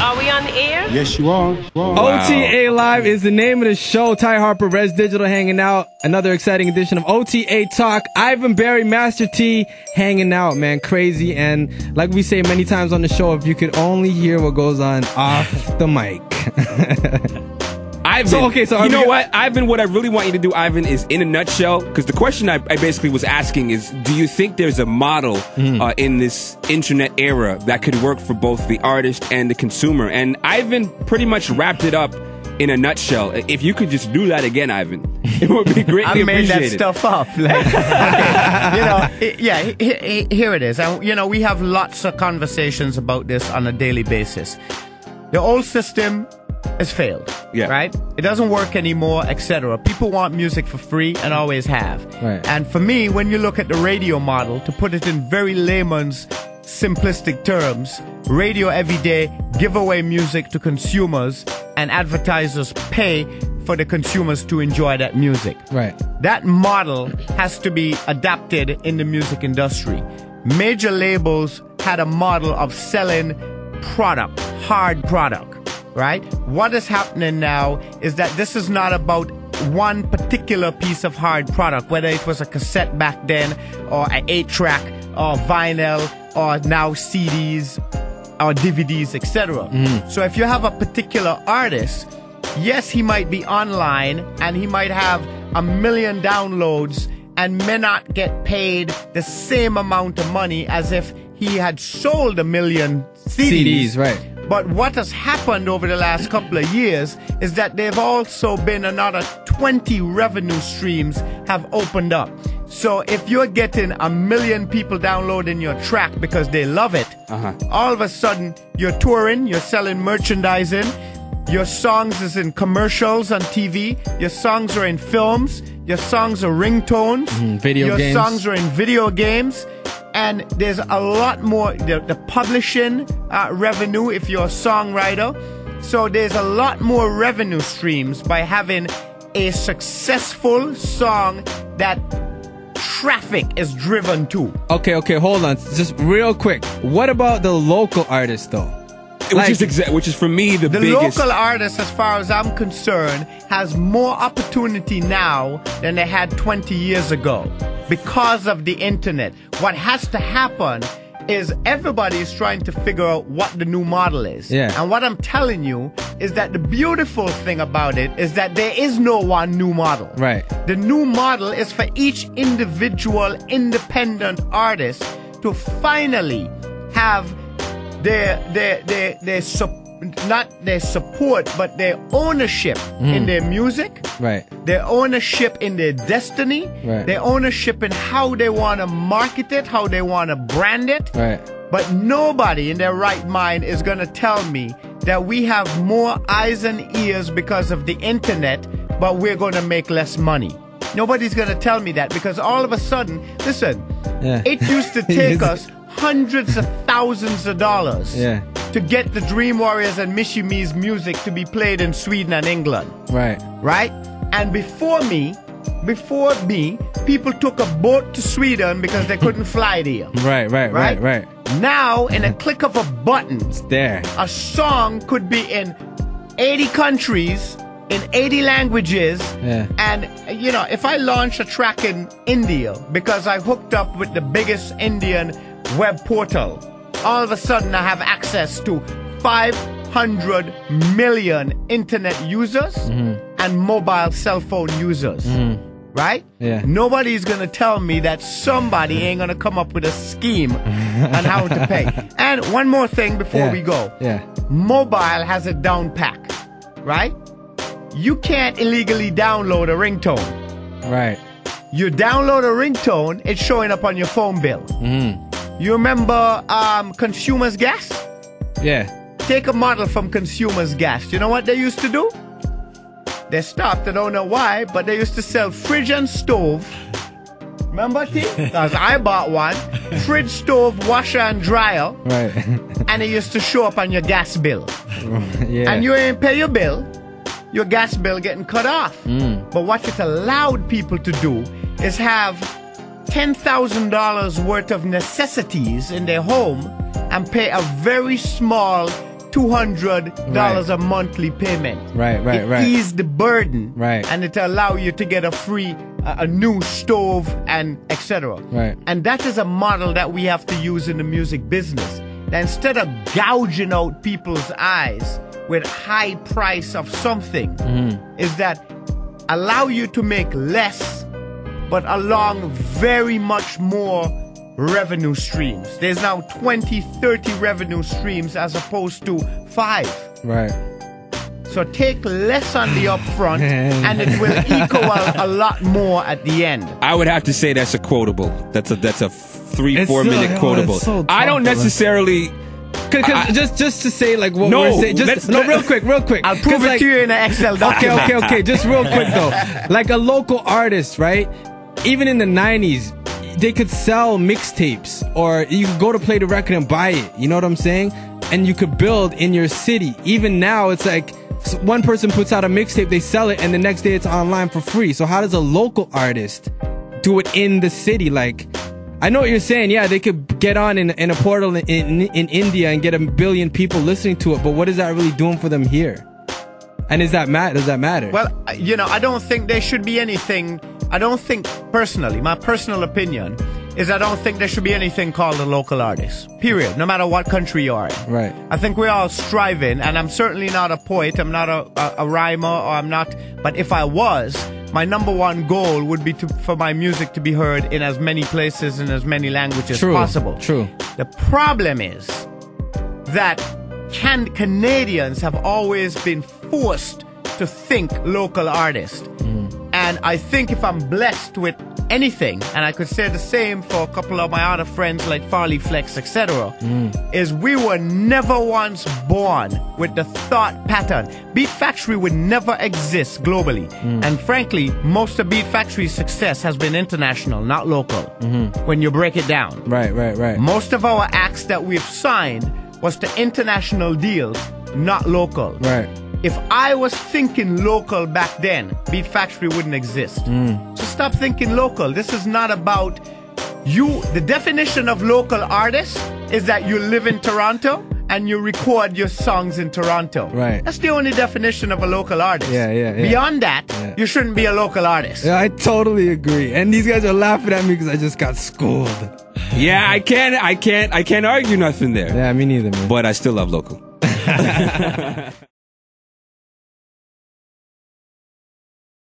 Are we on the air? Yes, you are. OTA Live is the name of the show. Ty Harper, Res Digital hanging out. Another exciting edition of OTA Talk. Ivan Berry, Master T hanging out, man. Crazy. And like we say many times on the show, if you could only hear what goes on off the mic. Ivan, so you know what, Ivan, what I really want you to do, Ivan, is in a nutshell, because the question I basically was asking is, do you think there's a model in this internet era that could work for both the artist and the consumer? And Ivan pretty much wrapped it up in a nutshell. If you could just do that again, Ivan, it would be greatly appreciated. I made that stuff up. Like, okay, here it is. And, we have lots of conversations about this on a daily basis. The old system has failed, right? It doesn't work anymore, etc. People want music for free and always have. Right. And for me, when you look at the radio model, to put it in very layman's simplistic terms, radio every day give away music to consumers, and advertisers pay for the consumers to enjoy that music. Right. That model has to be adapted in the music industry. Major labels had a model of selling product, hard product. Right? What is happening now is that this is not about one particular piece of hard product, whether it was a cassette back then, or an 8-track, or vinyl, or now CDs, or DVDs, etc. So if you have a particular artist, yes, he might be online, and he might have 1 million downloads, and may not get paid the same amount of money as if he had sold 1 million CDs. Right. But what has happened over the last couple of years is that they've also been another 20 revenue streams have opened up. So if you're getting 1 million people downloading your track because they love it, all of a sudden you're touring, you're selling merchandising, your songs is in commercials on TV, your songs are in films, your songs are ringtones, video games. Your songs are in video games. And there's a lot more, the publishing revenue if you're a songwriter. So there's a lot more revenue streams by having a successful song that traffic is driven to. Okay, hold on. Just real quick. What about the local artists, though? Which is for me the biggest. The local artist, as far as I'm concerned, has more opportunity now than they had 20 years ago because of the internet. What has to happen is everybody is trying to figure out what the new model is. Yeah. And what I'm telling you is that the beautiful thing about it is that there is no one new model. Right. The new model is for each individual independent artist to finally have not their support, but their ownership in their music, right? Their ownership in their destiny, right? Their ownership in how they want to market it, how they want to brand it, right? But nobody in their right mind is going to tell me that we have more eyes and ears because of the internet, but we're going to make less money. Nobody's going to tell me that, because all of a sudden, listen, it used to take us hundreds of thousands of dollars to get the Dream Warriors and Michie Me's music to be played in Sweden and England. Right? And before me, people took a boat to Sweden because they couldn't fly there. Right. Now, in a click of a button, it's there. A song could be in 80 countries, in 80 languages, and if I launch a track in India because I hooked up with the biggest Indian web portal, all of a sudden I have access to 500 million internet users and mobile cell phone users. Right? Yeah. Nobody's gonna tell me that somebody ain't gonna come up with a scheme on how to pay. And one more thing before we go. Mobile has a down pack, right? You can't illegally download a ringtone. Right. You download a ringtone, it's showing up on your phone bill. You remember Consumers Gas? Yeah. Take a model from Consumers Gas. You know what they used to do? They stopped, I don't know why, but they used to sell fridge and stove. Remember, T? Because I bought one. Fridge, stove, washer, and dryer. Right. And it used to show up on your gas bill. Yeah. And you ain't pay your bill. Your gas bill getting cut off. But what it allowed people to do is have $10,000 worth of necessities in their home and pay a very small $200 a monthly payment. It eased the burden. And it allow you to get a free, a new stove and etc. And that is a model that we have to use in the music business. That instead of gouging out people's eyes with high price of something, is that allow you to make less, but along very much more revenue streams. There's now 20, 30 revenue streams as opposed to 5. So take less on the upfront and it will equal a lot more at the end. I would have to say that's a quotable. That's a 3-4 minute quotable. So I don't necessarily. Cause just to say like what we're saying, real quick. I'll prove it to you in an Excel document. Okay. Just real quick though, like a local artist, right? Even in the 90s, they could sell mixtapes, or you could go to play the record and buy it. You know what I'm saying? And you could build in your city. Even now, it's like one person puts out a mixtape, they sell it, and the next day it's online for free. So how does a local artist do it in the city? Like, I know what you're saying. Yeah, they could get on in a portal in India and get 1 billion people listening to it. But what is that really doing for them here? And does that matter? Well, you know, I don't think there should be anything. I don't think personally, my personal opinion is I don't think there should be anything called a local artist. Period. No matter what country you are in. I think we're all striving, and I'm certainly not a poet. I'm not a rhymer, or I'm not. But if I was, my number one goal would be for my music to be heard in as many places and as many languages possible. The problem is that Canadians have always been forced to think local artist. And I think if I'm blessed with anything, and I could say the same for a couple of my other friends like Farley Flex, etc., is we were never once born with the thought pattern. Beat Factory would never exist globally. And frankly, most of Beat Factory's success has been international, not local, when you break it down. Most of our acts that we've signed was to international deals, not local. If I was thinking local back then, Beat Factory wouldn't exist. So stop thinking local. This is not about you. The definition of local artist is that you live in Toronto and you record your songs in Toronto. That's the only definition of a local artist. Beyond that, you shouldn't be a local artist. Yeah, I totally agree. And these guys are laughing at me because I just got schooled. Yeah, I can't argue nothing there. Yeah, me neither, man. But I still love local.